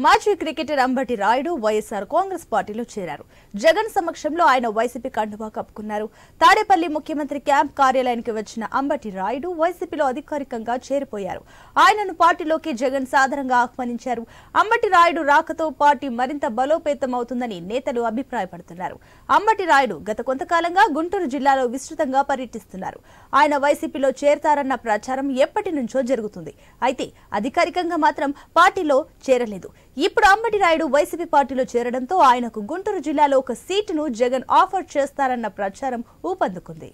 మాజీ క్రికెటర్ అంబటి రాయుడు వైఎస్ఆర్ కాంగ్రెస్ పార్టీలో చేరారు. జగన్ సమక్షంలో ఆయన వైసీపీ కండువా కప్పుకున్నారు. తాడేపల్లి ముఖ్యమంత్రి క్యాంప్ కార్యాలయానికి వచ్చిన అంబటి రాయుడు వైసీపీలో అధికారికంగా చేరిపోయారు. ఆయనను పార్టీలోకి జగన్ సాదరంగా ఆహ్వానించారు. అంబటి రాయుడు రాకతో పార్టీ మరింత బలోపేతం అవుతుందని నేతలు అభిప్రాయపడుతున్నారు. అంబటి రాయుడు గత కొంతకాలంగా గుంటూరు జిల్లాలో విస్తృతంగా పర్యటిస్తున్నారు. ఆయన వైసీపీలో చేరతారన్న ప్రచారం ఎప్పటి నుంచో జరుగుతుంది. అయితే అధికారికంగా మాత్రం పార్టీలో చేరలేదు. ఇప్పుడు అంబటి రాయుడు వైసీపీ పార్టీలో చేరడంతో ఆయనకు గుంటూరు జిల్లాలో ఒక సీటును జగన్ ఆఫర్ చేస్తారన్న ప్రచారం ఊపందుకుంది.